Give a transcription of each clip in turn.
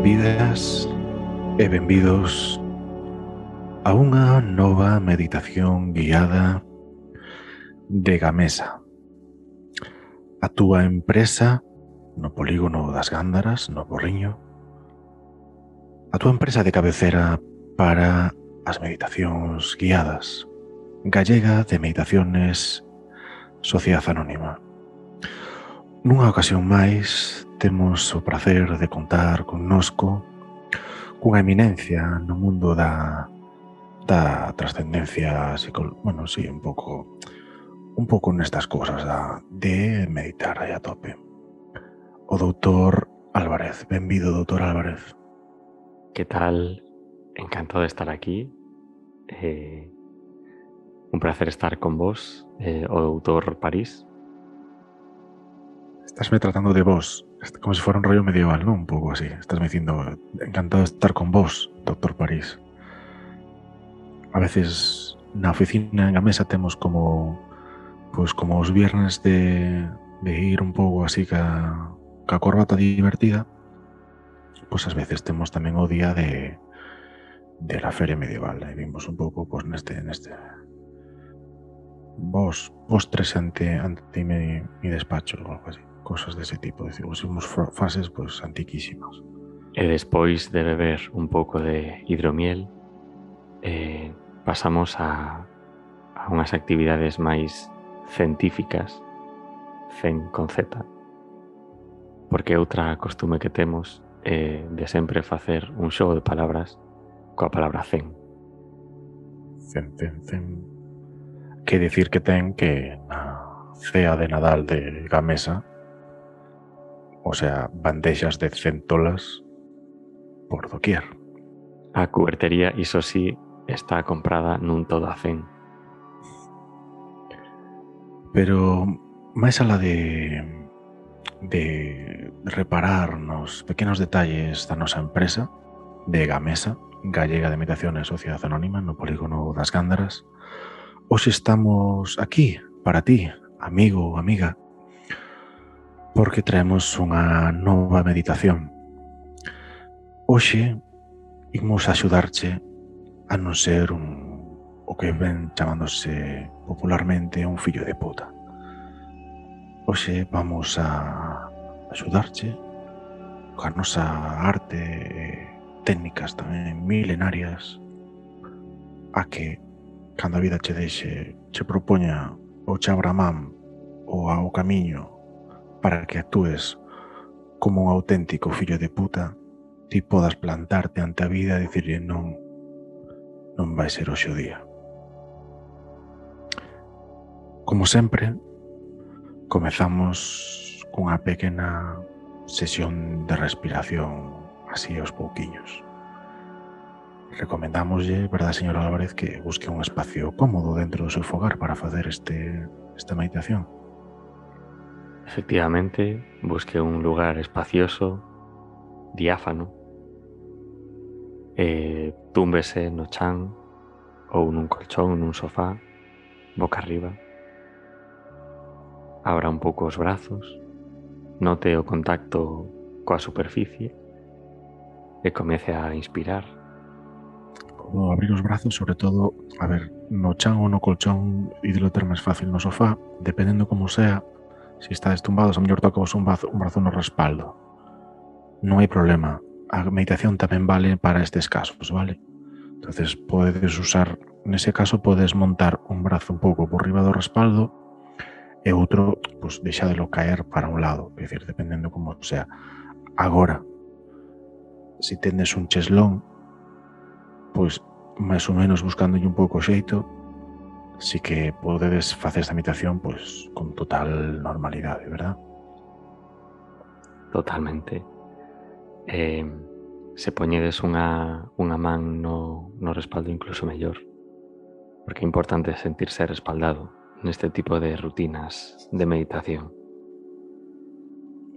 Benvidas e benvidos a unha nova meditación guiada de Gamesa, a túa empresa no polígono das Gándaras, no Porriño, a túa empresa de cabecera para as meditacións guiadas, gallega de meditaciones Sociedade Anónima. Nunha ocasión máis, temos o prazer de contar connosco cunha eminencia no mundo da trascendencia un pouco nestas cousas de meditar aí a tope. O doutor Álvarez. Benvido, doutor Álvarez. ¿Qué tal? Encantado de estar aquí. Un placer estar con vos, o doutor París. Estásme tratando de vos, como se fora un rollo medieval, non? Un pouco así. Estásme dicindo, encantado de estar con vos, doutor París. A veces na oficina, en a mesa, temos como os viernes de ir un pouco así ca corbata divertida, pois ás veces temos tamén o día de la feria medieval, e vimos un pouco neste vos postres ante mi despacho ou algo así, cosas dese tipo, decimos, fases antiquísimas. E despois de beber un pouco de hidromiel, pasamos a unhas actividades máis científicas, zen con Z, porque outra costume que temos é de sempre facer un xogo de palabras coa palabra zen. Zen. Que dicir que ten que na cea de Nadal de Gamesa, o sea, bandexas de centolas por doquier. A cubertería, iso sí, está comprada nun todo a zen. Pero máis alá de reparar nos pequenos detalles da nosa empresa de Gamesa, gallega de meditaciones Sociedade Anónima, no polígono das Gándaras, hoxe estamos aquí para ti, amigo ou amiga, porque traemos unha nova meditación. Hoxe imos axudarche a non ser o que ven chamándose popularmente un fillo de puta. Hoxe vamos a axudarche coa nosa arte e técnicas tamén milenarias a que, cando a vida che deixe, che propoña ou che abra man ou ao camiño para que actúes como un auténtico fillo de puta, ti podas plantarte ante a vida e dicirle non vai ser hoxe o día. Como sempre, comezamos cunha pequena sesión de respiración así aos pouquiños. Recomendámoslle, verdad, señor Álvarez, que busque un espacio cómodo dentro do seu fogar para facer esta meditación. Efectivamente, busque un lugar espacioso, diáfano, túmbese no chan ou nun colchón, nun sofá, boca arriba. Abra un pouco os brazos, note o contacto coa superficie e comece a inspirar. Como abrir os brazos, sobre todo, a ver, no chan ou no colchón, ídelo ter máis fácil no sofá, dependendo como sea, se estades tumbados, a mellor toca vos un brazo no respaldo. Non hai problema, a meditación tamén vale para estes casos, vale? Entonces, podes usar, nese caso, podes montar un brazo un pouco por riba do respaldo e outro, deixadelo caer para un lado, é dicir, dependendo como sea. Agora, se tendes un cheslón, máis ou menos buscándolle un pouco o xeito, si que podedes facer esta meditación con total normalidade, verdad? Totalmente. Se poñedes unha man no respaldo, incluso mellor, porque é importante sentirse respaldado neste tipo de rutinas de meditación.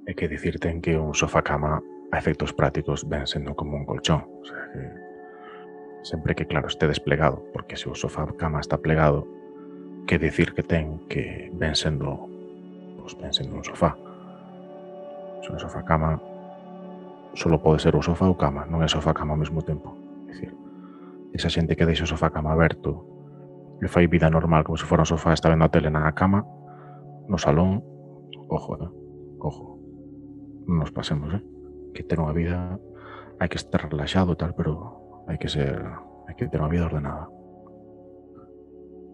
É que dicir ten que un sofá-cama a efectos prácticos ven sendo como un colchón, o sea que sempre que, claro, este desplegado, porque se o sofá-cama está plegado, que dicir que ten que ven sendo un sofá. Se un sofá-cama solo pode ser o sofá ou cama, non é sofá cama ao mesmo tempo. É dicir, esa xente que deixa o sofá cama aberto e fai vida normal como se fora un sofá, está vendo a tele na cama, no salón, ojo, ojo, non nos pasemos, que ter unha vida, hai que estar relaxado e tal, pero hai que ter unha vida ordenada.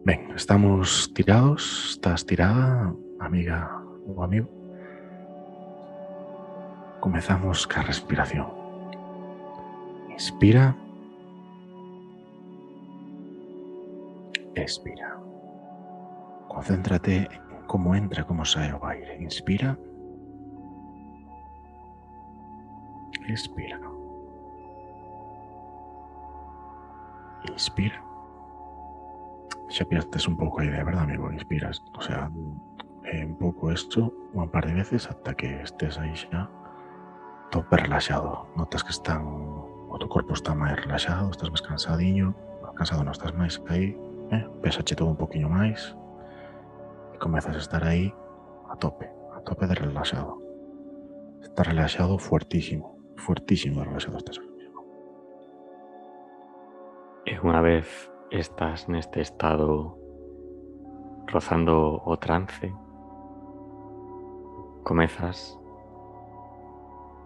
Ben, estamos tirados, estás tirada, amiga ou amigo. Comezamos ca respiración. Inspira. Expira. Concéntrate en como entra e como sae o aire. Inspira. Expira. Inspira. Xa pierdes un pouco a idea, verdad, amigo? Inspiras, o sea, un pouco isto unha par de veces ata que estés aí xa tope relaxado. Notas que o teu corpo está máis relaxado, estás máis cansadiño, cansado non, estás máis aí, pésache todo un poquinho máis e comezas a estar aí a tope de relaxado. Estás relaxado fuertísimo de relaxado estás ahora mismo. E unha vez estás neste estado rozando o trance, comezas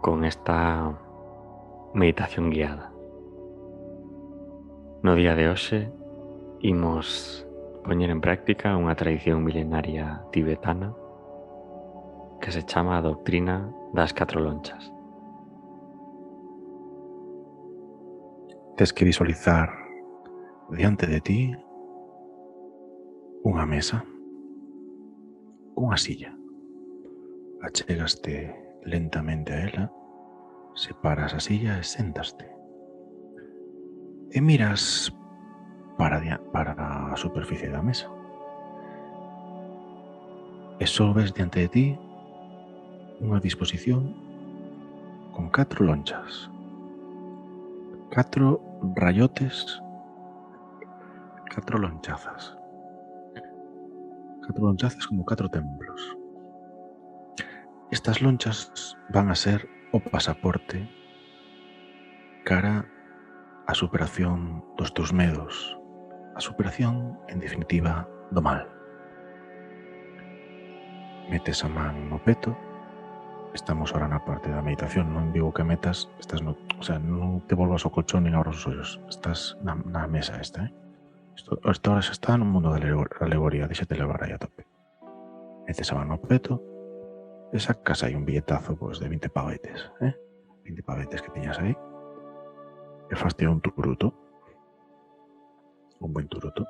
con esta meditación guiada. No día de hoxe imos poñer en práctica unha tradición milenaria tibetana que se chama a doutrina das 4 lonchas. Tes que visualizar diante de ti unha mesa, unha silla. Achegaste lentamente a ela, separas a silla e séntaste. E miras para a superficie da mesa. E só ves diante de ti unha disposición con 4 lonchas. 4 rayotes, 4 lonchazas. 4 lonchazas como 4 templos. Estas lonchas van a ser o pasaporte cara a superación dos teus medos, a superación, en definitiva, do mal. Metes a man no peto, estamos ahora na parte da meditación, non digo que metas, non te volvas ao colchón nin abras os ollos, estás na mesa esta, Isto ahora xa está no mundo da alegoría, déxate levar aí a tope. Metes a man no peto e sacas aí un billetazo de 20 pavetes, 20 pavetes que tiñas aí, e faste un turuto, un buen turuto,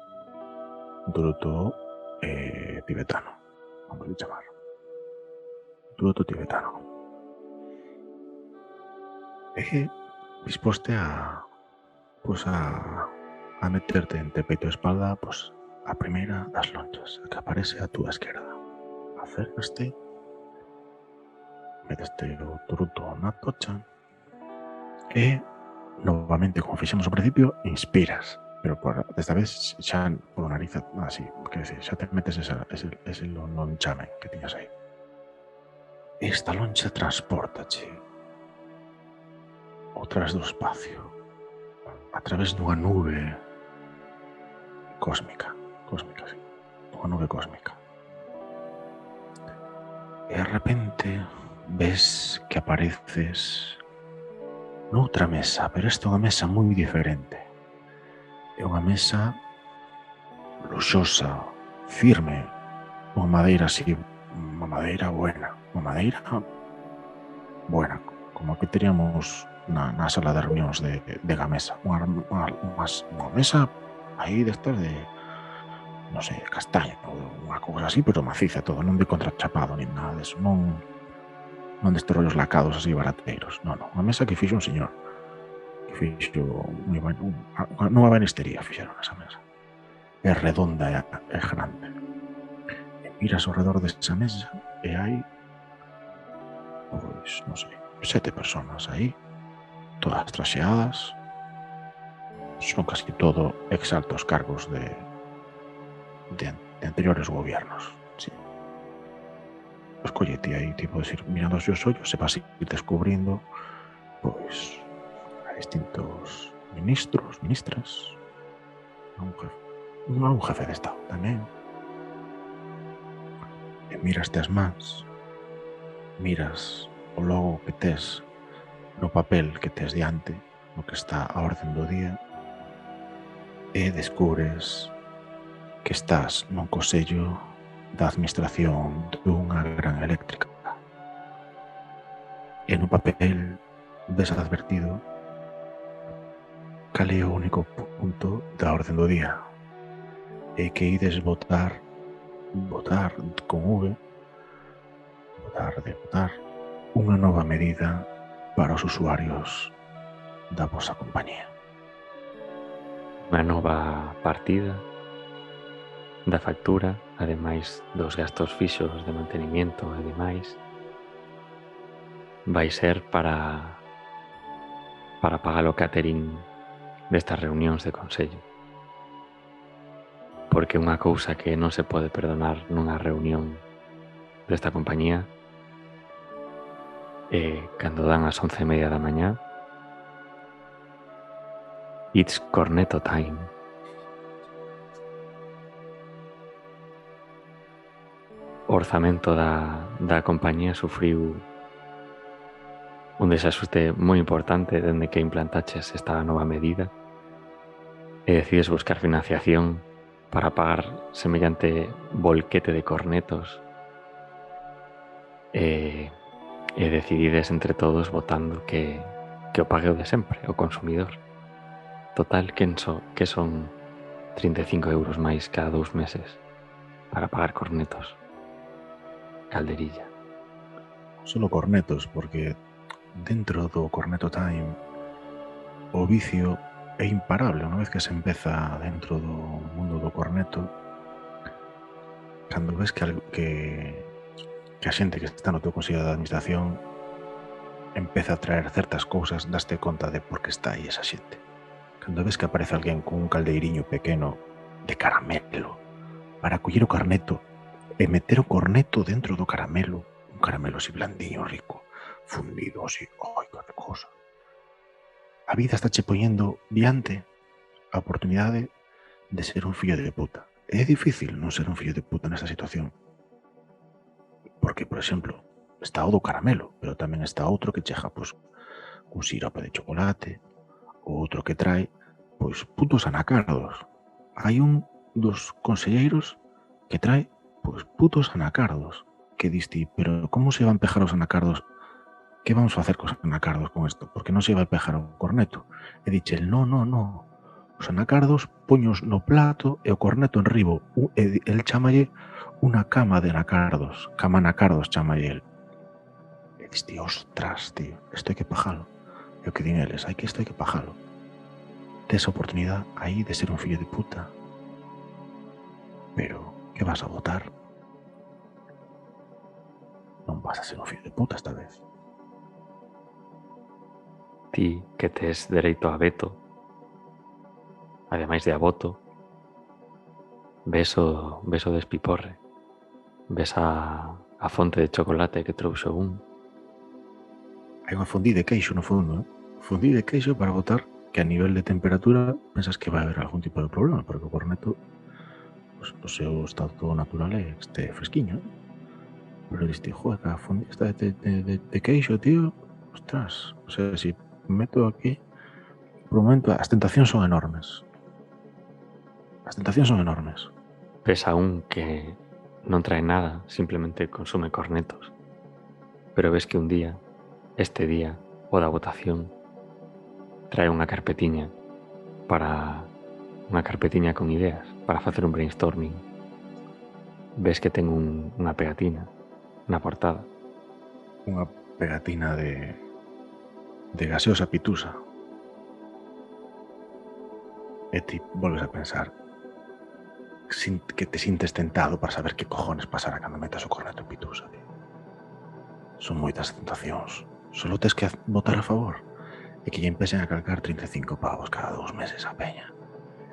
tibetano, vamos a chamar. Turuto tibetano. E disposte a meterte entre peito e espalda a primeira das lonchas, a que aparece a túa esquerda. Acércaste, meteste o turuto na tocha e novamente, como fixemos ao principio, inspiras, pero desta vez xa por nariz así, quer dizer, xa te metes ese lonchamen que tiñas aí. Esta loncha transpórtache ao través do espacio, a través dunha nube cósmica, sí, unha nube cósmica. E de repente ves que apareces noutra mesa, pero esta é unha mesa moi diferente. É unha mesa luxosa, firme, unha madeira así, unha madeira buena, como que teríamos na sala de reunións de Gamesa. Unha mesa aí destas de, non sei, de castaño, unha cousa así, pero maciza todo, non de contrachapado nin nada deso, non destes rollos lacados así barateiros, non, unha mesa que fixo un señor, que fixo unha banistería fixeron esa mesa. É redonda e grande. E miras ao redor desa mesa e hai, pois, non sei, 7 personas aí, todas traxeadas, son casi todo exaltos cargos de anteriores gobiernos. Sí. Escollete aí, tipo, decir, mirando os ollos e vas ir descubrindo pois a distintos ministros, ministras, un jefe de Estado tamén, e miraste as mans, miras o logo que tes no papel que tes diante, no que está a orden do día, e descubres que estás nun consello da administración dunha gran eléctrica. E no papel ves advertido cal é o único punto da orden do día, e que ides votar con V, votar unha nova medida para os usuarios da vosa compañía. Unha nova partida da factura, ademais dos gastos fixos de mantenimiento e demais, vai ser para pagar o catering destas reunións de consello. Porque unha cousa que non se pode perdonar nunha reunión desta compañía é cando dan as 11:30 da mañá, it's corneto time. O orzamento da compañía sufriu un desaxuste moi importante dende que implantaches esta nova medida e decides buscar financiación para pagar semellante volquete de cornetos e decidides entre todos votando que o pague o de sempre, o consumidor. Total, que son 35 euros máis cada 2 meses para pagar cornetos. Calderilla. Solo cornetos, porque dentro do corneto time o vicio é imparable. Unha vez que se empeza dentro do mundo do corneto, cando ves que a xente que está no teu consello de administración empeza a traer certas cousas, daste conta de por que está aí esa xente. Cando ves que aparece alguén con un caldeiriño pequeno de caramelo para coller o corneto e meter o corneto dentro do caramelo, un caramelo así blandiño, rico, fundido así, ¡ai, que cosa! A vida está che poñendo diante a oportunidade de ser un fillo de puta. É difícil non ser un fillo de puta nesta situación. Porque, por exemplo, está o do caramelo, pero tamén está outro que chega, pois, un sirope de chocolate, o outro que trae, pois, putos anacardos. Hai un dos conselleiros que trae, pois, putos anacardos. Que diste, pero como se van pejar os anacardos? Que vamos facer cos anacardos con isto? Porque non se vai pejar o corneto. E diche, no. Os anacardos poños no plato e o corneto enribo. El chamalle unha cama de anacardos. Cama anacardos chamalle el. E diste, ostras, tío, isto hai que pajalo. E o que din eles, isto hai que pajalo. Tes a oportunidade aí de ser un fillo de puta. Pero, que vas a votar? Non vas a ser un fillo de puta esta vez. Ti que tes dereito a veto, ademais de a voto, ves o despiporre, ves a fonte de chocolate que trouxo un. Hai unha fondí de queixo no fondo, Fondí de queixo para votar, que a nivel de temperatura pensas que vai haber algún tipo de problema, porque o corneto, pues, o seu estado natural é que este fresquiño, Pero diste, joder, a fondí esta de queixo, tío, ostras, o sea, si meto aquí, por un momento, as tentacións son enormes. Ves a un que non trae nada, simplemente consume cornetos. Pero ves que un día, este día, o da votación, trae unha carpetiña con ideas, para facer un brainstorming. Ves que ten unha pegatina na portada. Unha pegatina de gaseosa pitusa. E ti volves a pensar que te sintes tentado para saber que cojones pasará cando metas o corneto en pitusa, tío. Son moitas tentacións. Solo tes que votar a favor e que lle empecen a calcar 35 pavos cada 2 meses a peña.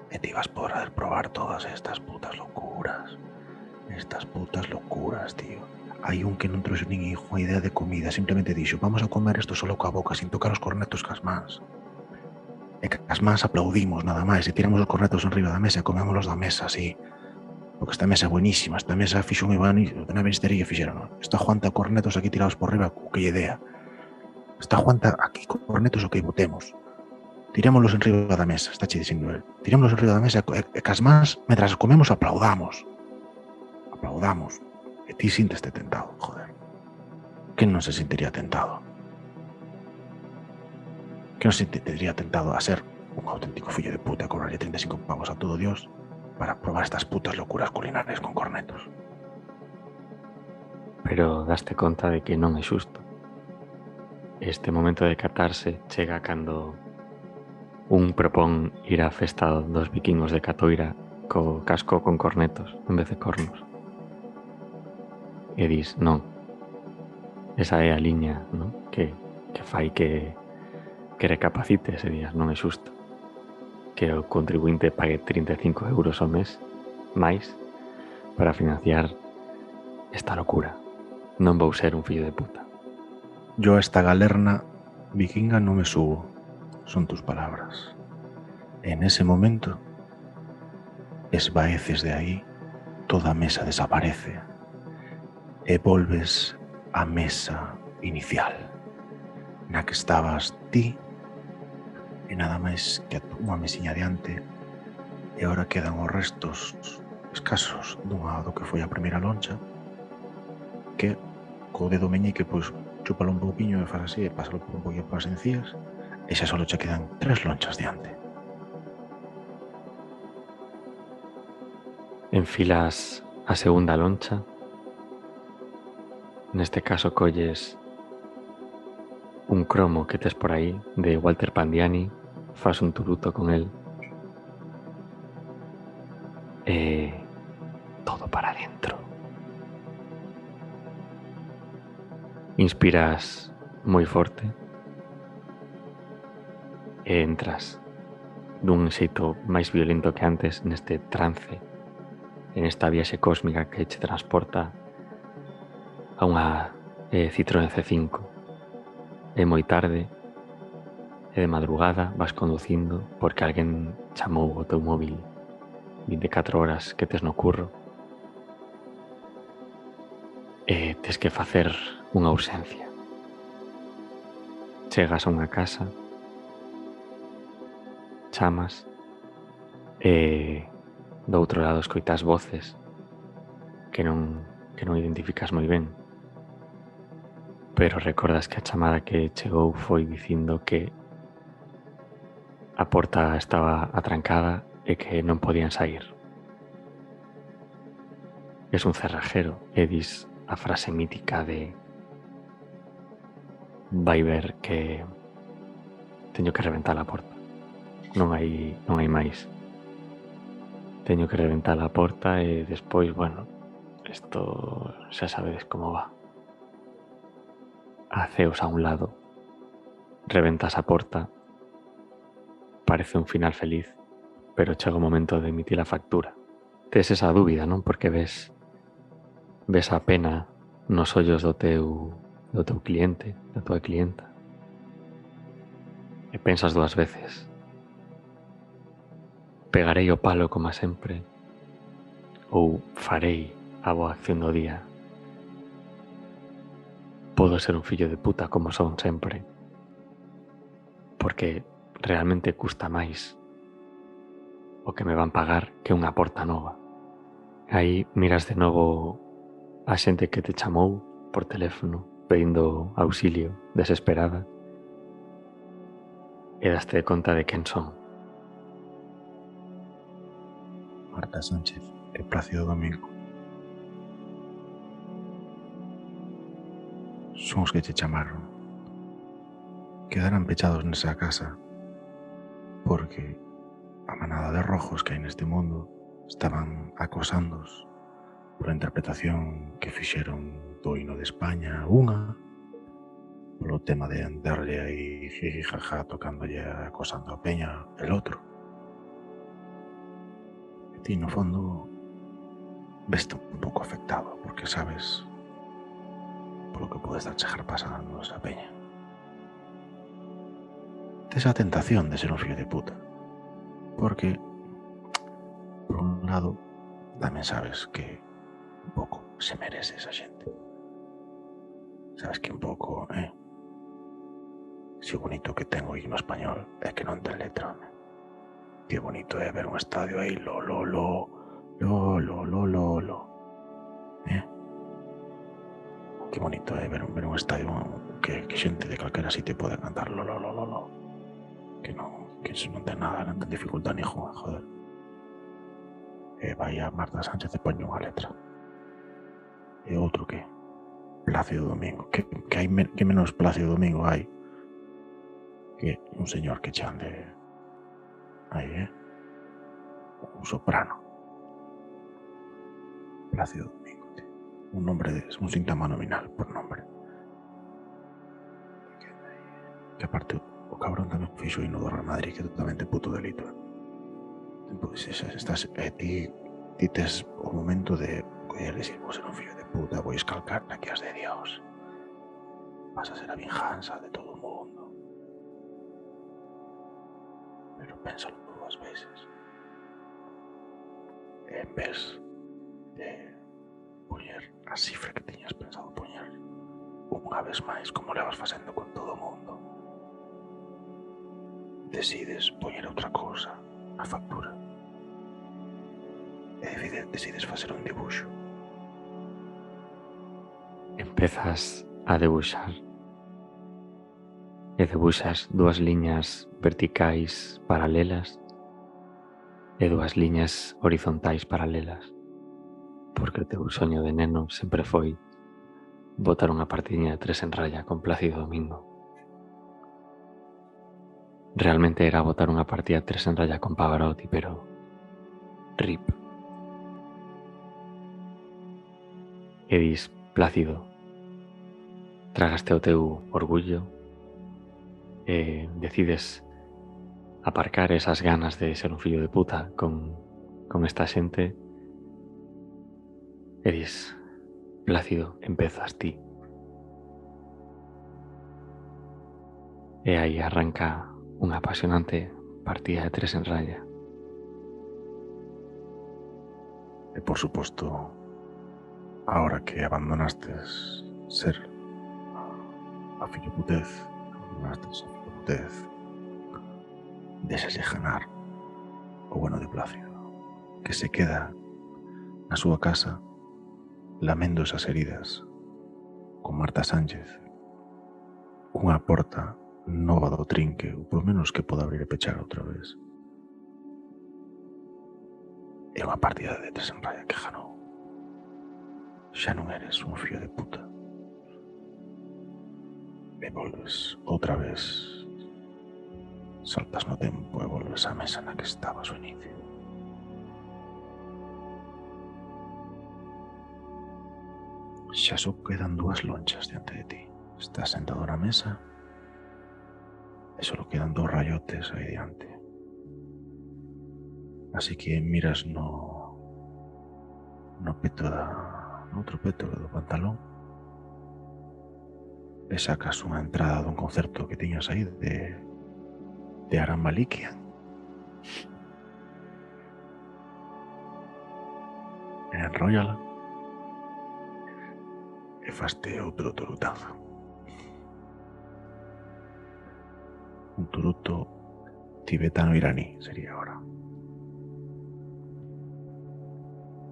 E ti vas poder probar todas estas putas locuras. Tío. Hai un que non trouxe nin unha idea de comida, simplemente dixo, vamos a comer isto solo coa boca, sin tocar os cornetos cas mans. E cas mans aplaudimos nada máis, e tiramos os cornetos enriba da mesa e comémolos da mesa, así. Porque esta mesa é buenísima, esta mesa fixo un Iván na benistería fixeron. Está Juanta cornetos aquí tirados por riba, o que lle dea. Está Juanta aquí cornetos o que botemos. Tirémolos enriba da mesa, está che dicindo el. Tirémolos enriba da mesa e cas mans, mentras comemos, aplaudamos. Aplaudamos. E ti sínteste tentado, joder. Quen non se sentiría tentado? Quen non se sentiría tentado a ser un auténtico fillo de puta e cobrarle 35 pavos a todo Dios para probar estas putas locuras culinarias con cornetos? Pero daste conta de que non é xusto. Este momento de catarse chega cando un propón ir á festa dos vikingos de Catoira co casco con cornetos en vez de cornos. E dis, non, esa é a liña, non? Que fai que recapacites e días, non é xusto que o contribuinte pague 35 euros ao mes máis para financiar esta locura. Non vou ser un fillo de puta. Yo a esta galerna vikinga non me subo, son tus palabras. En ese momento, esvaeces de aí, toda a mesa desaparece e volves á mesa inicial, na que estabas ti e nada máis que unha mesiña diante, e agora quedan os restos escasos do que foi a primeira loncha, que co dedo meñique pois chúpalo un pouquiño e faz así e pásalo por un poquinho por as encías e xa solo che quedan 3 lonchas diante. Enfilas a segunda loncha. Neste caso colles un cromo que tes por aí de Walter Pandiani, fas un turuto con el e todo para dentro. Inspiras moi forte e entras dun xeito máis violento que antes neste trance, en esta viaxe cósmica que che transporta a unha Citroën C5. É moi tarde e de madrugada vas conducindo porque alguén chamou o teu móvil 24 horas que tes no curro e tes que facer unha urxencia. Chegas a unha casa, chamas e do outro lado escoitas voces que non identificas moi ben, pero recordas que a chamada que chegou foi dicindo que a porta estaba atrancada e que non podían sair. Es un cerrajero e dis a frase mítica de vai ver que teño que reventar a porta. Non hai máis. Teño que reventar a porta e despois, bueno, isto xa sabedes como va. Aceos a un lado, reventas a porta, parece un final feliz, pero chega o momento de emitir a factura. Tes esa dúbida, non? Porque ves a pena nos ollos do teu cliente, da tua clienta. E pensas 2 veces. Pegarei o palo como sempre ou farei a boa acción do día. Podo ser un fillo de puta como son sempre, porque realmente custa máis o que me van pagar que unha porta nova. Aí miras de novo a xente que te chamou por teléfono pedindo auxilio desesperada e daste conta de quen son. Marta Sánchez e Plácido Domingo. Son os que che chamaron. Quedarán pechados nesa casa porque a manada de rojos que hai neste mundo estaban acosándos pola interpretación que fixeron do hino de España unha, polo tema de andarlle aí jiji jaja tocándolle acosando a peña el outro. E ti no fondo veste un pouco afectado porque sabes polo que pode estar chegar pasando esa peña. Tes a tentación de ser un fillo de puta, porque, por un lado, tamén sabes que un pouco se merece esa xente. Sabes que un pouco, si o bonito que ten o himno español é que non ten letra, home. Que bonito é ver un estadio aí, lo, Que bonito é ver un estadio que xente de calquera sitio pode cantar lo. Que eso non ten nada, non ten dificultad ninguna, joder. E vai a Marta Sánchez e poñe unha letra. E outro que Plácido Domingo, que menos Plácido Domingo hai que un señor que chan de aí, un soprano. Plácido Domingo, tío. Un nombre un síntoma nominal por nombre. Que aparte o cabrón tamén fixo o hino do Real Madrid, que é totalmente puto delito. Pois estás, ti tes o momento de coller e dicir, vos ser un fillo de puta, vou escalcar aquí as de Dios. Vas a ser a vinganza de todo o mundo. Pero pénsalo 2 veces. En vez de poñer a cifra que tiñas pensado poñer unha vez máis, como le vas facendo con todo o mundo, decides poñer outra cousa na factura e decides facer un dibuixo. Empezas a debuxar e debuxas 2 liñas verticais paralelas e 2 liñas horizontais paralelas, porque o teu soño de neno sempre foi botar unha partidiña de 3 en raya con Plácido Domingo. Realmente era botar unha partida de 3 en raya con Pavarotti, pero RIP. E dis, Plácido, tragaste o teu orgullo e decides aparcar esas ganas de ser un fillo de puta con esta xente e dis, Plácido, empezas ti. E aí arranca unha apasionante partida de 3 en raya. E por suposto, ahora que abandonastes ser a filloputez, déxase ganar o bueno de Plácido, que se queda na súa casa lamendo esas heridas con Marta Sánchez, unha porta nova do trinque, ou polo menos que poda abrir e pechar outra vez. É unha partida de 3 en raya que ganou. Xa non eres un fillo de puta. E volves outra vez, saltas no tempo e volves á mesa na que estabas ao inicio. Xa só quedan 2 lonchas diante de ti. Estás sentado na mesa e só quedan 2 rayotes aí diante. Así que miras no outro peto do pantalón e sacas unha entrada dun concerto que tiñas aí de Aram Malikian. Enróllala e faste outro turutazo. Un turuto tibetano-iraní sería ahora.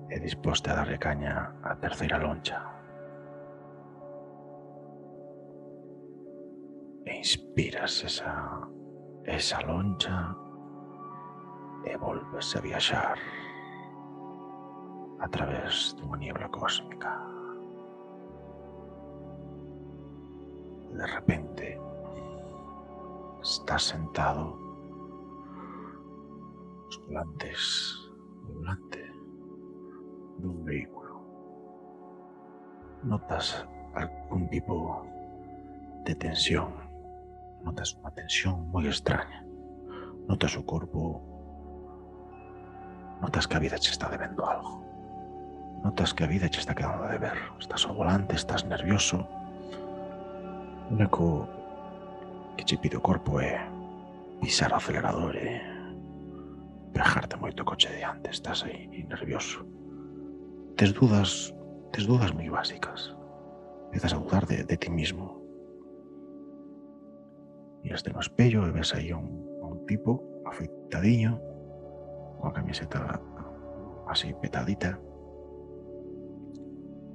E disposte a darle caña á terceira loncha. E inspiras esa loncha e volves a viaxar a través dunha niebla cósmica. De repente, estás sentado nos volantes volante dun vehículo. Notas algún tipo de tensión. Notas unha tensión moi extraña. Notas o corpo. Notas que a vida che está debendo algo. Notas que a vida che está quedando a deber. Estás ao volante, estás nervioso. O único que che pide o corpo é pisar o acelerador e pegarte moito o coche diante. Estás aí nervioso. Tes dudas moi básicas. Empezas a dudar de ti mismo. Miraste no espello e ves aí un tipo afeitadiño, con a camiseta así petadita.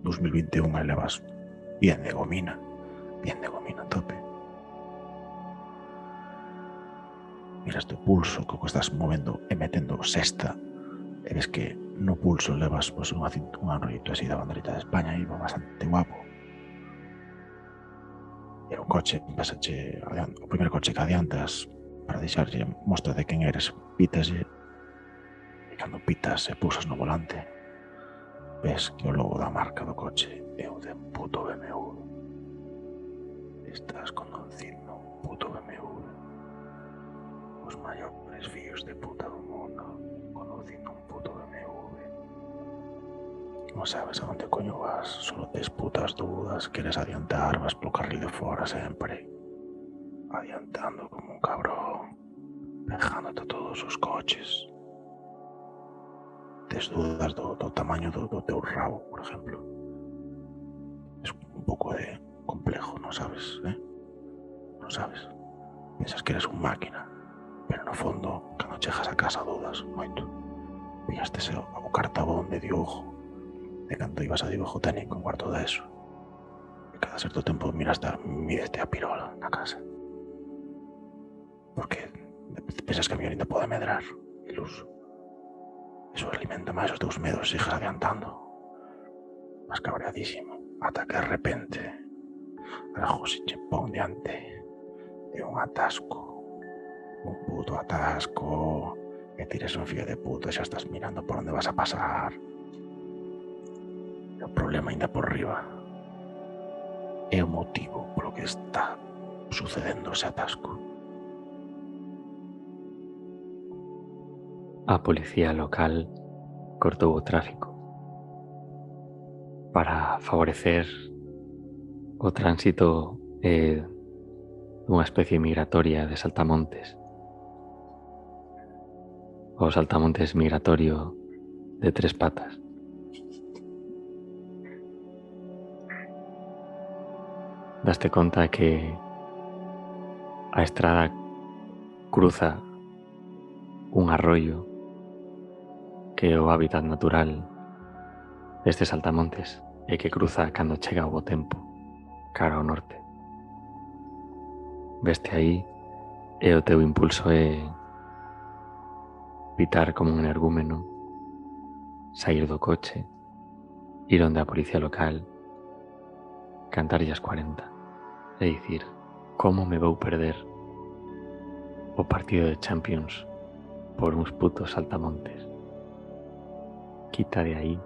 2021 e levas bien de gomina a tope. Miras tu pulso, que estás movendo e metendo sexta, e ves que no pulso levas pues, un rollito así da banderita de España aí, bastante guapo. E un coche, o primer coche que adiantas para deixarlle mostra de quen eres, pitaslle, e cando pitas e pulsas no volante, ves que o logo da marca do coche é o de puto BMW. Estás conducindo un puto BMW. Os maiores fillos de puta do mundo conducindo un puto BMW. Non sabes a onde coño vas, solo tes putas dudas, queres adiantar, vas polo carril de fora sempre, adiantando como un cabrón, pejándote a todos os coches. Tes dudas do tamaño do teu rabo, por exemplo. Es un pouco de complejo, non sabes, Non sabes. Pensas que eres un máquina, pero no fondo, cando chegas a casa dudas moito. Pillaste o cartabón de dibujo de cando ibas a dibujo técnico en cuarto de eso. E cada certo tempo mídeste a pirola na casa. Porque pensas que a mellor ainda pode medrar, iluso. Eso alimenta máis os teus medos, sigues adiantando. Vas cabreadísimo, ata que de repente algo se che pon diante de un atasco. Un puto atasco. E tires un fío de puto e xa estás mirando por onde vas a pasar. O problema ainda por riba é o motivo polo que está sucedendo ese atasco. A policía local cortou o tráfico para favorecer o tránsito dunha especie migratoria de saltamontes. O saltamontes migratorio de 3 patas. Daste conta que a estrada cruza un arroyo que é o hábitat natural destes saltamontes e que cruza cando chega o bo tempo cara ao norte. Veste aí e o teu impulso é pitar como un energúmeno, sair do coche, ir onde a policía local, cantarlle as 40 e dicir: como me vou perder o partido de Champions por uns putos saltamontes? Quita de aí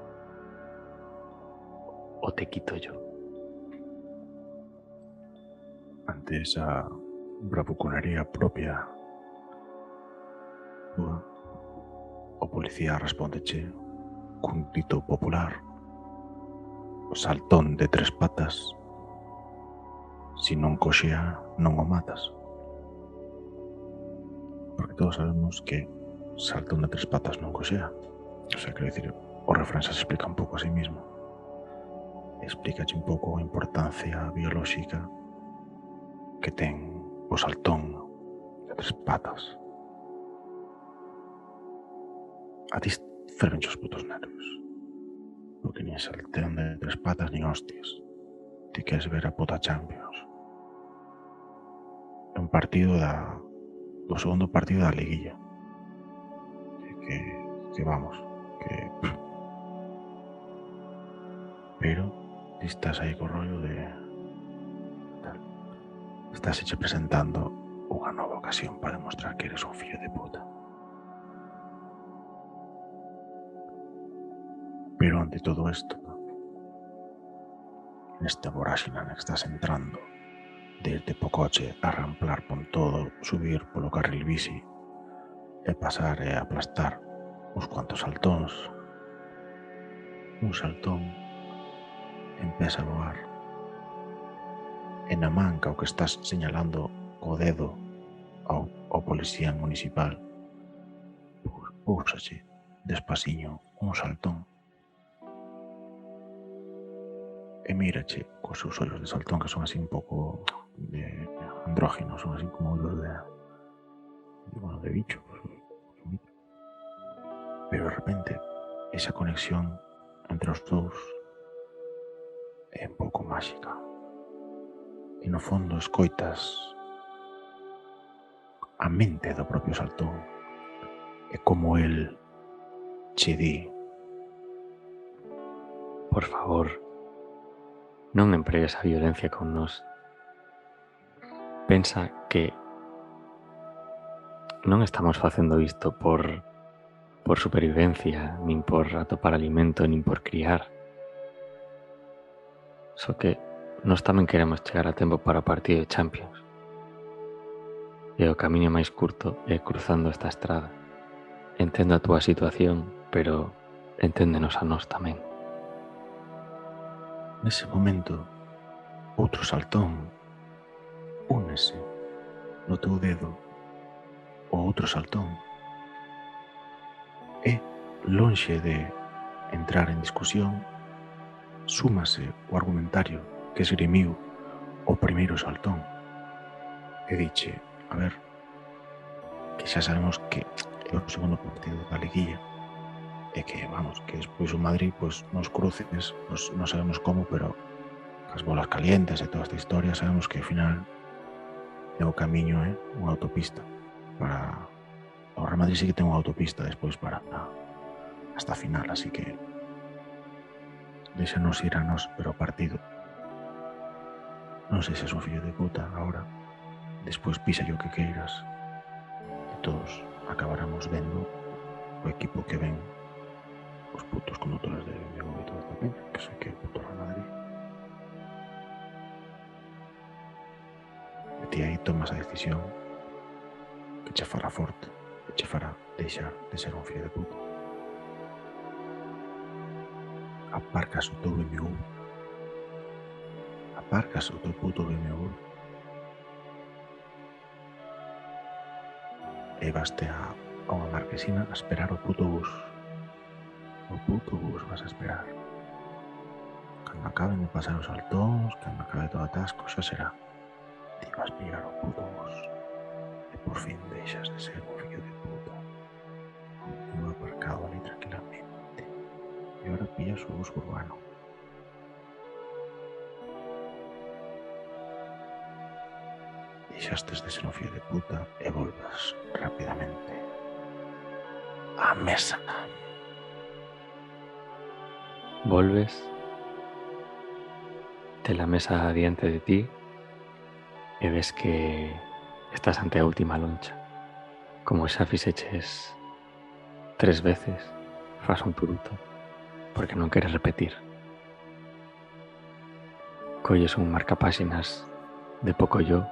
o te quito yo. Ante esa bravuconería propia túa, o policía respóndeche cun dito popular: o saltón de 3 patas, si non coxea non o matas. Porque todos sabemos que saltón de 3 patas non coxea. O sea, quero dicir, o refrán se explica un pouco a sí mismo. Explícache un pouco a importancia biolóxica que ten o saltón de 3 patas. A ti fervenche os putos nervios, porque nin saltón de 3 patas nin hostias. Ti queres ver a puta Champions. É un partido do segundo partido da liguilla. Que vamos, pero ti estás aí co rollo de tal. Estás eche presentando unha nova ocasión para demostrar que eres un fillo de puta. Pero ante todo isto, nesta voráxina na que estás entrando, de irte po coche, a ramplar pon todo, subir polo carril bici e pasar e aplastar uns cuantos saltóns, un saltón empeza a voar e na manca o que estás señalando co dedo ao policía municipal, púsache despasiño un saltón e mírache cos seus ollos de saltón, que son así un pouco andróginos, son así como ollos de bicho. Pero de repente esa conexión entre os dous é un pouco máxica. E no fondo escoitas a mente do propio saltón e como el che di: por favor, non empregues a violencia con nós. Pensa que non estamos facendo isto por supervivencia, nin por atopar alimento, nin por criar. Só que nós tamén queremos chegar a tempo para o partido de Champions. E o camiño máis curto é cruzando esta estrada. Entendo a túa situación, pero enténdenos a nós tamén. Nese momento, outro saltón únese no teu dedo o outro saltón e, lonxe de entrar en discusión, súmase o argumentario que esgrimiu o primeiro saltón e diche: a ver, que xa sabemos que é o segundo partido da liguilla e que, vamos, que despois o Madrid nos cruces, non sabemos como, pero as bolas calientes e toda esta historia sabemos que ao final é o camiño, unha autopista para... O Real Madrid sí que ten unha autopista despois para hasta a final, así que deixanos ir a nós, pero o partido non sei se é un fillo de puta agora, despois pisa o que queiras e todos acabaremos vendo o equipo que ven os putos condutores de BMW e toda esta peña, que sei que é o puto Real Madrid. E ti aí tomas a decisión que che fará forte, que che fará deixar de ser un fillo de puta. Aparcas o teu BMW, aparcas o teu puto BMW e vaste a unha marquesina a esperar o puto bus. O puto bus vas a esperar. Cando acaben de pasar os saltóns, cando acabe todo atasco, xa será. Ti vas pillar o puto bus e por fin deixas de ser un fillo de puta. Eu aparcado ali tranquilamente e agora pillas o bus urbano. Deixastes de ser un fillo de puta e volvas rapidamente á mesa. Volves, te la mesa diante de ti e ves que estás ante a última loncha. Como xa fixeches 3 veces, fas un turuto, porque non queres repetir. Colles un marcapáxinas de Pocoyo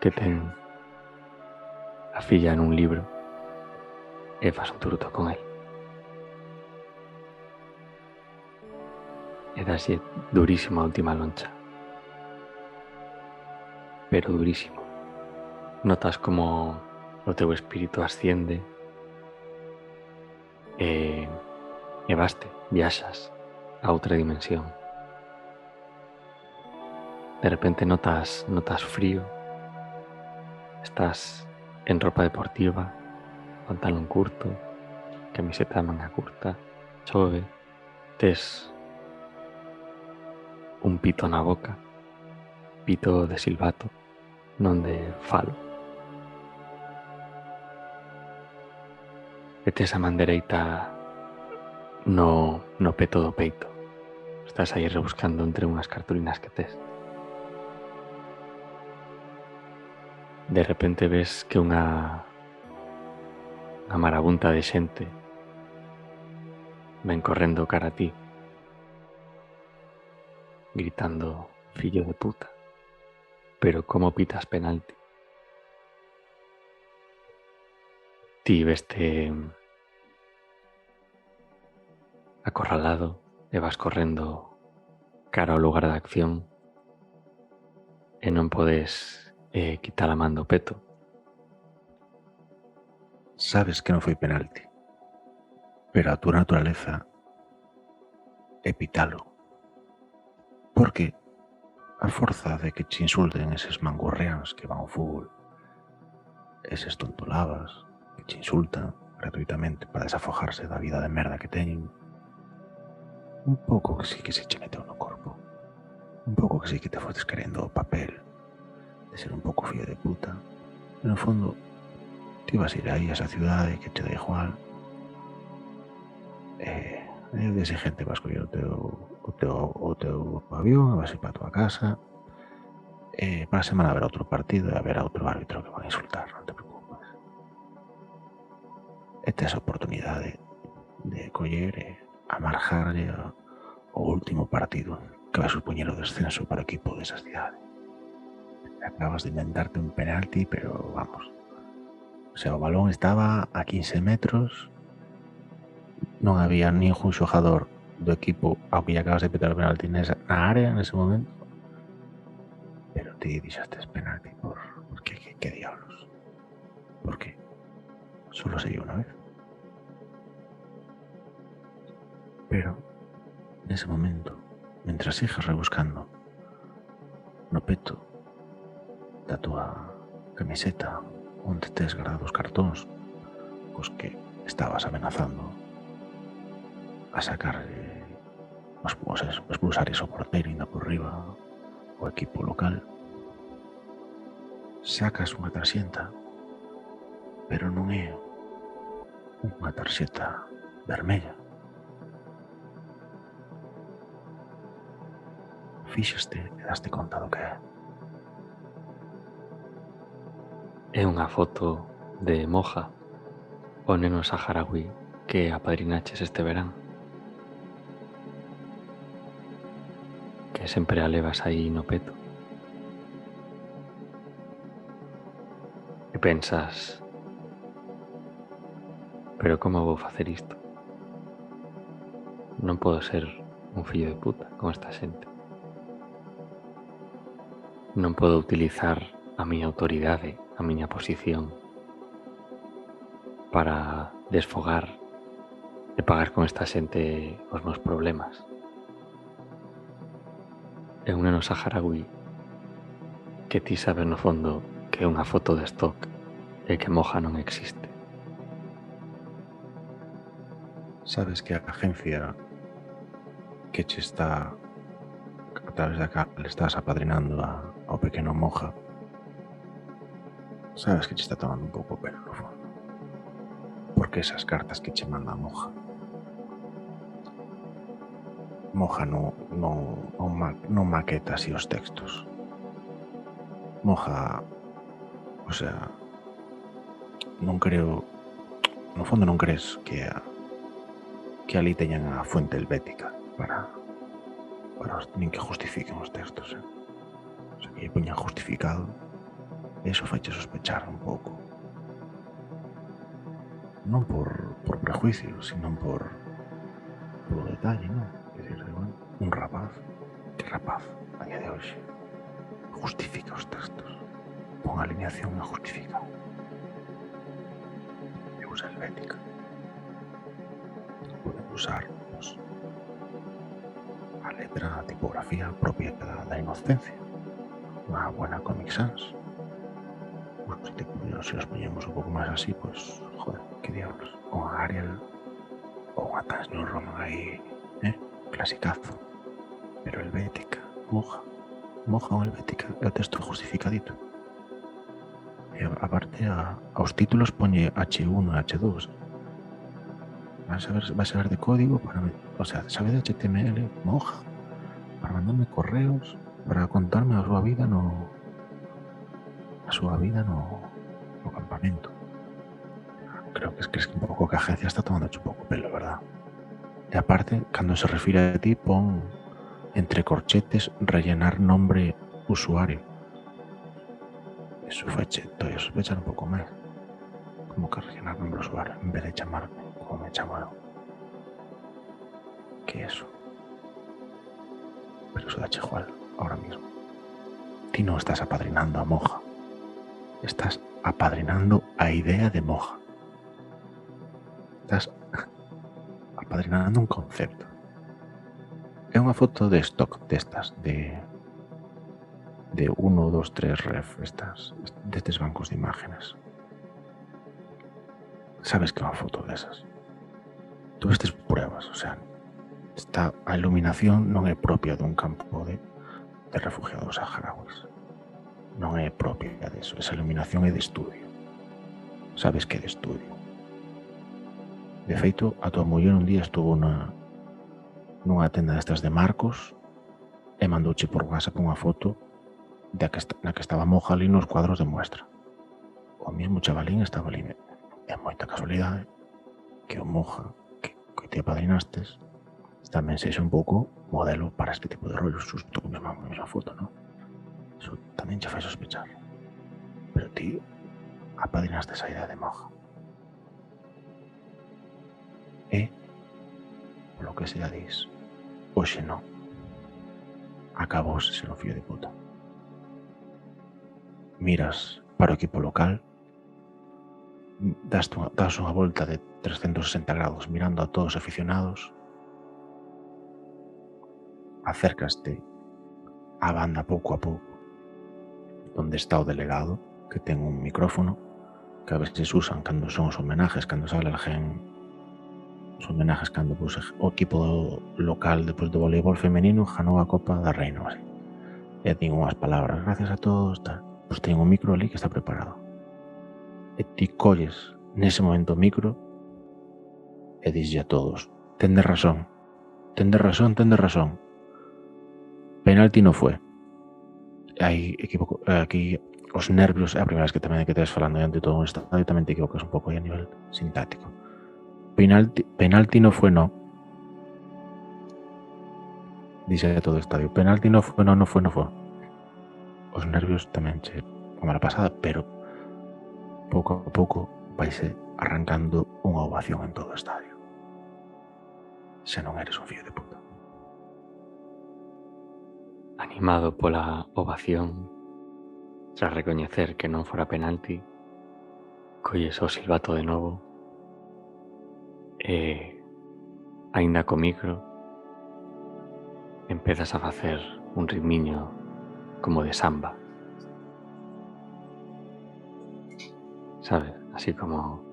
que ten a filla nun libro e fas un turuto con el. E daslle durísimo a última loncha. Pero durísimo. Notas como o teu espírito asciende e vaste, viaxas a outra dimensión. De repente notas frío, estás en ropa deportiva, pantalón curto, camiseta de manga curta, chove, tes un pito na boca, pito de silbato, non de falo. E tes a man dereita no peto do peito. Estás aí rebuscando entre unhas cartulinas que tes. De repente ves que unha marabunta de xente ven correndo cara a ti, gritando fillo de puta, pero como pitas penalti. Ti veste acorralado e vas correndo cara ao lugar da acción e non podes quitar a man do peto. Sabes que non foi penalti, pero a túa naturaleza é pitalo. Porque a forza de que che insulten eses mangurriáns que van ao fútbol, eses tontolabas que che insultan gratuitamente para desafogarse da vida de merda que teñen, un pouco que sí que se che meteu no corpo. Un pouco que sí que te fotes querendo o papel de ser un pouco fillo de puta. E no fondo, ti vas ir aí a esa ciudade que te da igual. E de ese gente vas coller o teu avión, vas ir para a tua casa. Para a semana haberá outro partido e haberá outro árbitro que van a insultar, non te preocupes. E tes a oportunidade de coller e amargarlle o último partido que vai supoñer o descenso para o equipo desa cidade. Acabas de inventarte un penalti, pero vamos. O sea, o balón estaba a 15 metros, non había ningún xogador do equipo ao que lle acabas de petar o penalti na área nese momento, pero ti dixastes penalti por que diablos? Por que? Solo se dio unha vez. Pero nese momento, mentras sigues rebuscando no peto da tua camiseta onde tes guardados os cartóns cos que estabas amenazando a sacar expulsar iso porteiro ainda por riba o equipo local, sacas unha tarxeta, pero non é unha tarxeta vermella. Fíxaste e daste conta do que é. É unha foto de Moja, o neno saharaui que apadrinaches este verán. Que sempre a levas aí no peto. E pensas, pero como vou facer isto? Non podo ser un fillo de puta con esta xente. Non podo utilizar a miña autoridade, a miña posición para desfogar e pagar con esta xente os meus problemas. É un neno saharaui que ti sabes no fondo que é unha foto de stock e que Moja non existe. Sabes que a agencia que che está a través da cal estás apadrinando ao pequeno Moja, sabes que che está tomando un pouco o pelo no fondo. Porque esas cartas que che manda Moja non maqueta así os textos. Moja, o sea, non creo, no fondo non crees que ali teñan a fuente helvética para nin que justifiquen os textos. O sea, que lle poñan justificado, e iso faiche sospechar un pouco. Non por prejuicio, sino por o detalle, non? É dicir, bueno, un rapaz, que rapaz, a día de hoxe, justifica os textos. Pon a alineación e justifica. E usa helvética. Poden usar, pues, a letra, a tipografía propia da inocencia. Unha buena Comic Sans. Si los poñemos un pouco máis así, pues, joder, que diablos. Unha Arial ou unha Times New Roman aí, clasicazo. Pero helvética, Moja ou helvética, é o texto justificadito. E aparte aos títulos poñe H1 e H2. Vas a ver de código para, o sea, sabe de HTML, Moja, para mandarme correos, para contarme a súa vida no campamento. Creo que es un pouco que a agencia está tomando un pouco pelo, verdad? E aparte, cando se refire a ti, pon entre corchetes rellenar nombre usuario. Eso faiche todavía sospechar un pouco máis. Como que rellenar nombre usuario en vez de chamarme como me chamo eu. Que eso? Pero eso dache igual, ahora mismo. Ti ti non estás apadrinando a moja. Estás apadrinando a idea de moja. Estás apadrinando un concepto. É unha foto de stock destas, de 1, 2, 3 ref, destes bancos de imágenes. Sabes que é unha foto desas. Tú estes pruebas, o sea, a iluminación non é propia dun campo de refugiados saharauis. Non é propia deso. Esa iluminación é de estudio. Sabes que é de estudio. De feito, a tua muller un día estuvo nunha tenda destas de Marcos e mandouche por WhatsApp unha foto na que estaba moja ali nos cuadros de muestra. O mesmo chavalín estaba ali. É moita casualidade que o moja que te apadrinastes tamén sexa un pouco modelo para este tipo de rollos, xusto con a mesma foto, non? Iso tamén che fai sospechar. Pero ti apadrinaste esa idea de moja. E, polo que sea dis, hoxe non. Acabouse ser un fillo de puta. Miras para o equipo local, das unha volta de 360 grados mirando a todos os aficionados, acércaste á banda pouco a pouco, onde está o delegado, que ten un micrófono, que a veces usan cando son os homenajes, cando sale alguén, os homenajes cando o equipo local depois do voleibol femenino ganou a Copa da Reina, así. E ten unhas palabras, gracias a todos, tal. Pois ten un micro ali que está preparado. E ti colles nese momento o micro e dislle a todos, tendes razón, tendes razón, tendes razón. Penalti non foi. Hai aquí os nervios, é a primeira vez que tamén que te ves falando diante de todo un estadio, tamén te equivocas un pouco aí a nivel sintáctico. Penalti non foi, non. Dixe a todo o estadio, penalti non foi, non foi. Os nervios tamén che a mala pasada, pero pouco a pouco vaise arrancando unha ovación en todo o estadio. Se non eres un fillo de puta. Animado pola ovación, tras recoñecer que non fora penalti, colles o silbato de novo e, aínda co micro, empezas a facer un ritmiño como de samba. Sabes? Así como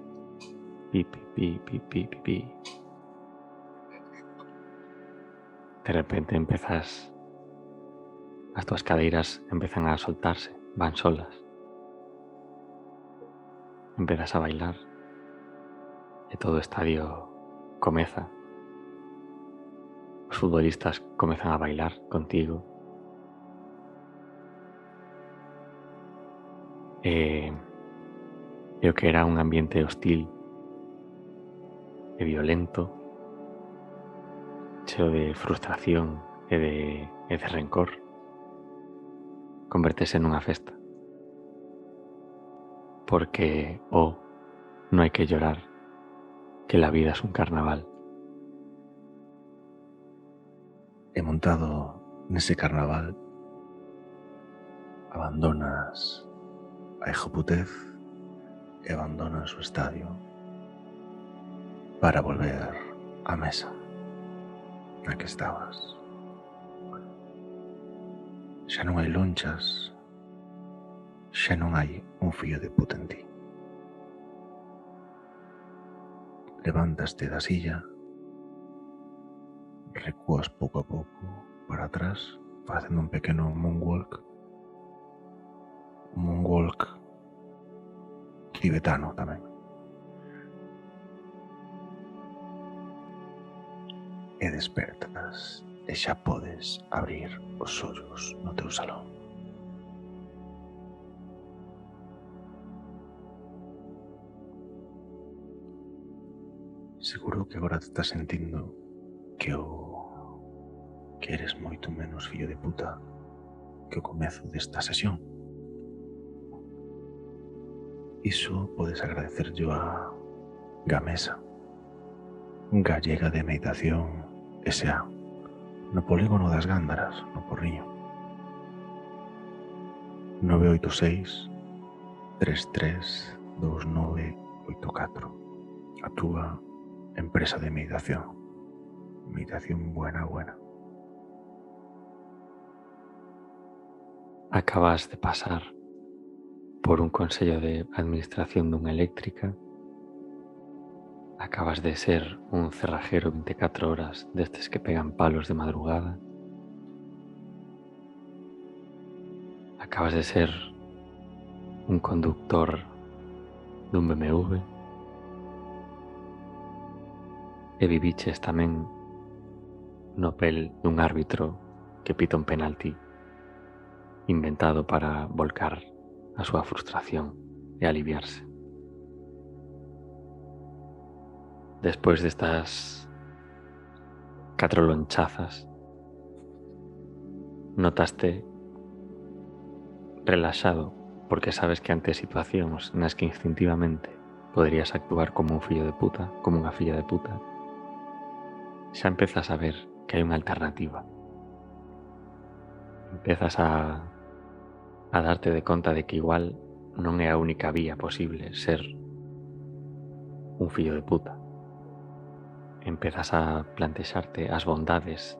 pi, pi, pi, pi, pi, pi, pi. De repente as túas cadeiras empezan a soltarse, van solas. Empezas a bailar e todo o estadio comeza. Os futbolistas comezan a bailar contigo. E o que era un ambiente hostil e violento, cheo de frustración e de rencor, convertese nunha festa. Porque, no hai que llorar, que la vida es un carnaval. E montado nese carnaval, abandonas a hijoputez e abandonas o estadio para volver á mesa na que estabas. Xa non hai lonchas, xa non hai un fillo de puta en ti. Levántaste da silla, recúas pouco a pouco para atrás, facendo un pequeno moonwalk tibetano tamén. E despertas e xa podes abrir os ollos no teu salón. Seguro que agora te estás sentindo que eres moito menos fillo de puta que o comezo desta sesión. Iso podes agradecerllo a Gamesa, Gallega de Meditación S.A., no polígono das Gándaras, no Porriño. 986 332984. A túa empresa de meditación. Meditación buena. Acabas de pasar por un consello de administración dunha eléctrica. Acabas de ser un cerrajero 24 horas destes que pegan palos de madrugada. Acabas de ser un conductor dun BMW. E viviches tamén no pel dun árbitro que pita un penalti inventado para volcar a súa frustración e aliviarse. Despois destas 4 lonchazas, notaste relaxado porque sabes que ante situacións nas que instintivamente poderías actuar como un fillo de puta, como unha filla de puta, xa empezas a ver que hai unha alternativa. Empezas a darte de conta de que igual non é a única vía posible ser un fillo de puta. Empezas a plantexarte as bondades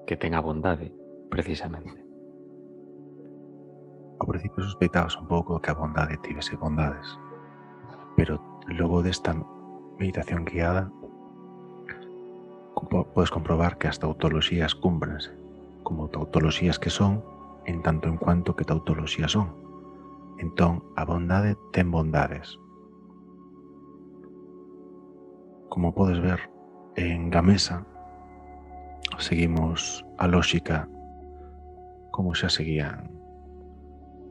que ten a bondade, precisamente. Ao principio sospeitabas un pouco que a bondade tivese bondades, pero logo desta meditación guiada podes comprobar que as tautoloxías cúmprense como tautoloxías que son, en tanto en cuanto que tautoloxías son. Entón, a bondade ten bondades. Como podes ver, en Gamesa seguimos a lóxica como xa seguían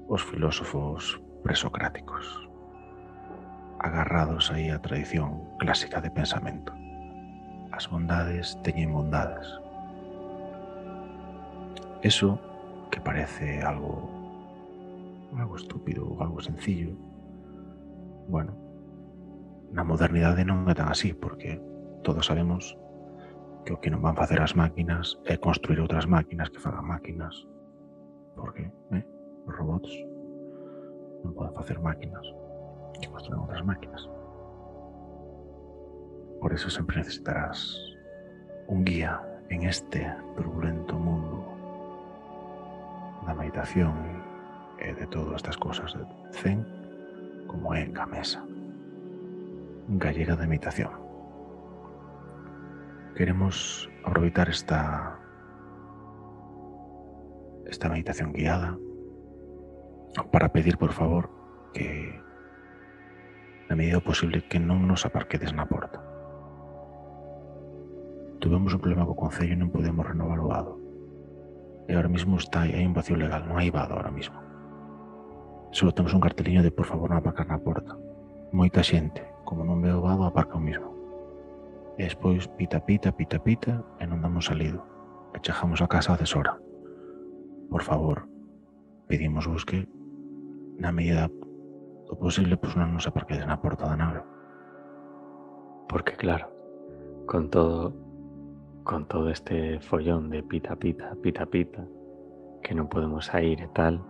os filósofos presocráticos, agarrados aí á tradición clásica de pensamento. As bondades teñen bondades. Eso que parece algo estúpido ou algo sencillo, bueno, na modernidade non é tan así, porque todos sabemos que o que non van facer as máquinas é construir outras máquinas que fagan máquinas, porque os robots non poden facer máquinas que construen outras máquinas. Por eso sempre necesitarás un guía en este turbulento mundo da meditación e de todas estas cosas de Zen, como é Gamesa, gallega de meditación. Queremos aproveitar esta meditación guiada para pedir, por favor, que na medida posible que non nos aparquedes na porta. Tuvemos un problema co Concello e non podemos renovar o vado. E ahora mismo hai un vacío legal, non hai vado ahora mismo. Só temos un carteliño de por favor non aparcar na porta. Moita xente, como non ve o vado, aparca o mismo. E despois pita e non damos salido. E chegamos a casa a deshora. Por favor, pedimos vos que na medida do posible pois non nos aparquedes na porta da nave. Porque claro, con todo este follón de pita, que non podemos sair e tal,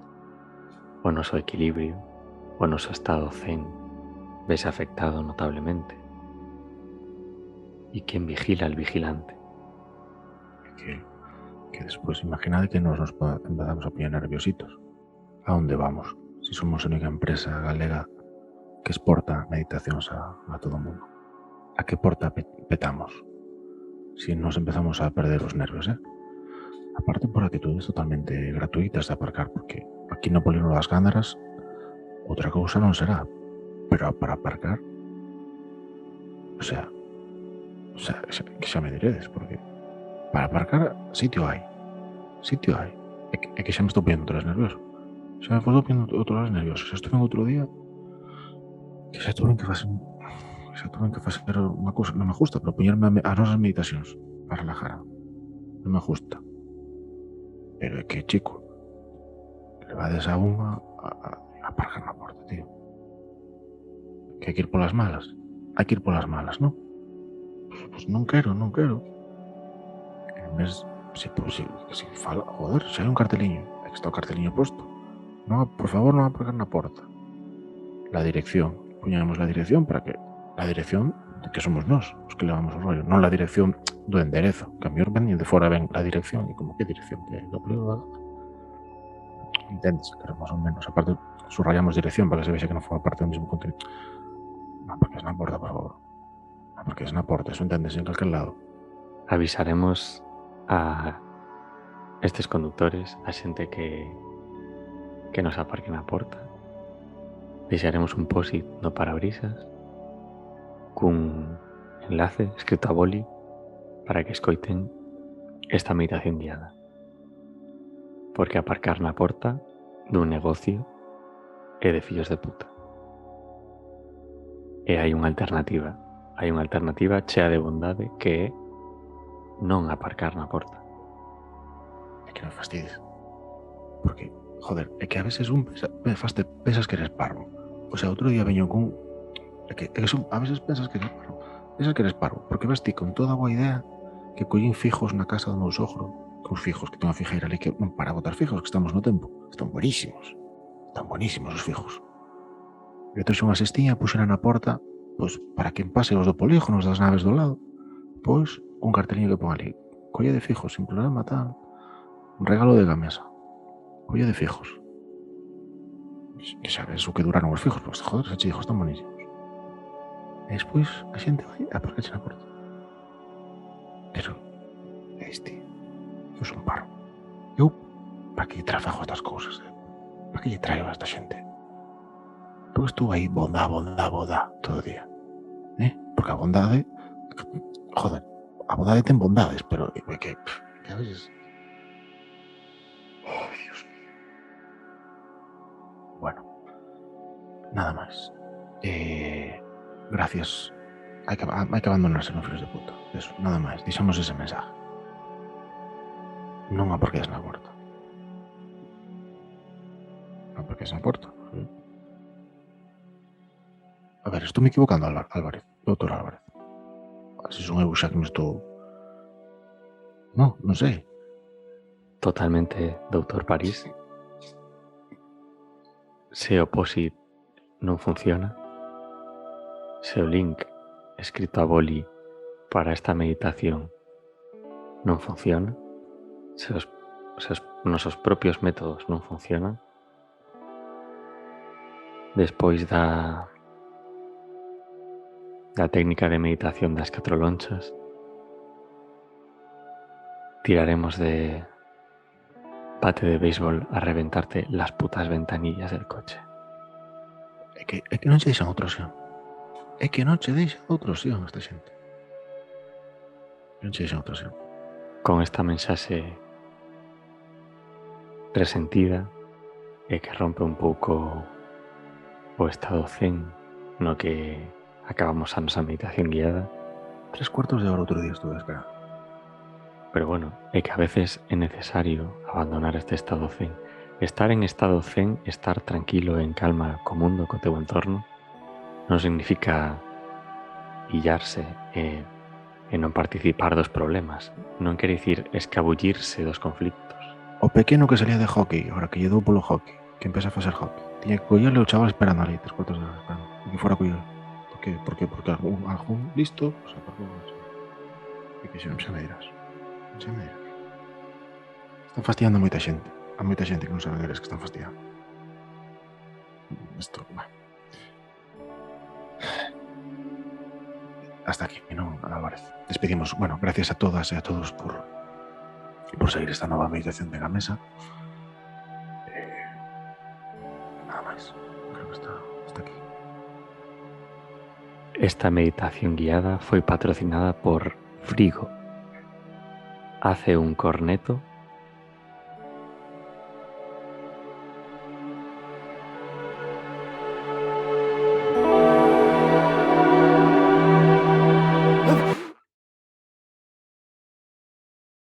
o noso equilibrio, o noso estado zen vese afectado notablemente. E quen vigila al vigilante? Que despois imaginade que nos empezamos a poñer nerviositos. A onde vamos? Si somos a única empresa galega que exporta meditacións a todo o mundo. A que porta petamos? Si nos empezamos a perder os nervios, Aparte por actitudes totalmente gratuitas de aparcar, porque aquí no Polígono das Gándaras outra cousa non será, pero para aparcar, que xa me diredes, porque para aparcar sitio hai. É que xa me estou poñendo outra vez nervioso. Xa me estou poñendo outra vez nervioso. Xa estuve en outro día que xa tuve que facer unha cousa, non me gusta, pero poñerme as nosas meditacións para relajar. Non me gusta. Pero é que, chico, levades a unha a aparcar na porta, tío. Que hai que ir polas malas. Hai que ir polas malas, non? Pois non quero. En vez, joder, xa hai un carteliño. É que está o carteliño posto. No, por favor, non aparcar na porta. La dirección. Puñamos la dirección para que... La dirección de que somos nós, os que levamos o rollo. Non la dirección do enderezo. Que a mellor ven de fora ven la dirección. E como que dirección? Que do período da... Entendes, pero máis ou menos. Aparte, subrayamos dirección para que se vexa que non forma parte do mesmo contenido. Non aparques na porta, por favor. Non aparques na porta, eso entendes en calquer lado. Avisaremos a estes conductores, a xente que nos aparque na porta. Deixaremos un post-it no parabrisas cun enlace escrito a boli para que escoiten esta meditación guiada. Porque aparcar na porta dun negocio é de fillos de puta. E hai unha alternativa chea de bondade que é non aparcar na porta. É que non fastidies. Porque, joder, é que a veces pensas que eres parvo. O sea, outro día veño cun... É que a veces pensas que eres parvo. Pensas que eres parvo, porque ves ti con toda a boa idea que collín fijos na casa do meu sogro, que os fijos que tengo a fijeira ali, que non para botar fijos, que estamos no tempo. Están buenísimos os fijos. E trouxe unha cestiña, puxera na porta, pois, para quen pase os do polígono, os das naves do lado, pois, un carteliño que pon ali, colle de fijos, sin problema, tal, un regalo de Gamesa, colle de fijos. E sabes o que duraron os fijos, pois, joder, se che dijo, están buenísimos. E despois, a xente vai a aparcarse na porta. Pero, eu son parvo. Eu, para que lle trafajo estas cousas? Para que lle traigo a esta xente? Porque estou aí bondá todo o día. Porque a bondade... Joder, a bondade ten bondades, pero é que a veces... Oh, Dios mío. Bueno, nada máis. Gracias. Hai que abandonarse, non, filhos de puta. Eso, nada máis. Deixamos ese mensaje. Non aparques na porta. Non aparques na porta. A ver, estou me equivocando, Álvarez, doutor Álvarez. Se son eu xa que me estou... Non sei. Totalmente, doutor París. Se o POSIT non funciona, se o link escrito a boli para esta meditación non funciona, se os nosos propios métodos non funcionan, despois da técnica de meditación das 4 lonchas, tiraremos de bate de béisbol a reventarte las putas ventanillas del coche. É que non che deixan outra opción. É que non che deixan outra opción esta xente. Non che deixan outra opción. Con esta mensaxe resentida e que rompe un pouco o estado zen no que acabamos a nosa meditación guiada. 3/4 de hora outro día estuve esperando. Pero bueno, é que a veces é necesario abandonar este estado zen. Estar en estado zen, estar tranquilo en calma co mundo, co teu entorno, non significa illarse e non participar dos problemas. Non quere dicir escabullirse dos conflictos. O pequeno que salía de hockey, ahora que lle dou polo hockey, que empeza a facer hockey, tiña que collerle o chaval esperando ali 3/4 de hora esperando, e que fora a coller. Porque algún listo, o sea, e que xa me dirás. Están fastidiando a moita xente que non saben eles que están fastidiando. Isto, bueno. Hasta aquí, non, Álvarez. Despedimos, bueno, gracias a todas e a todos por seguir esta nova meditación de Gamesa. Nada máis. Creo que está aquí. Esta meditación guiada foi patrocinada por Frigo. Hace un corneto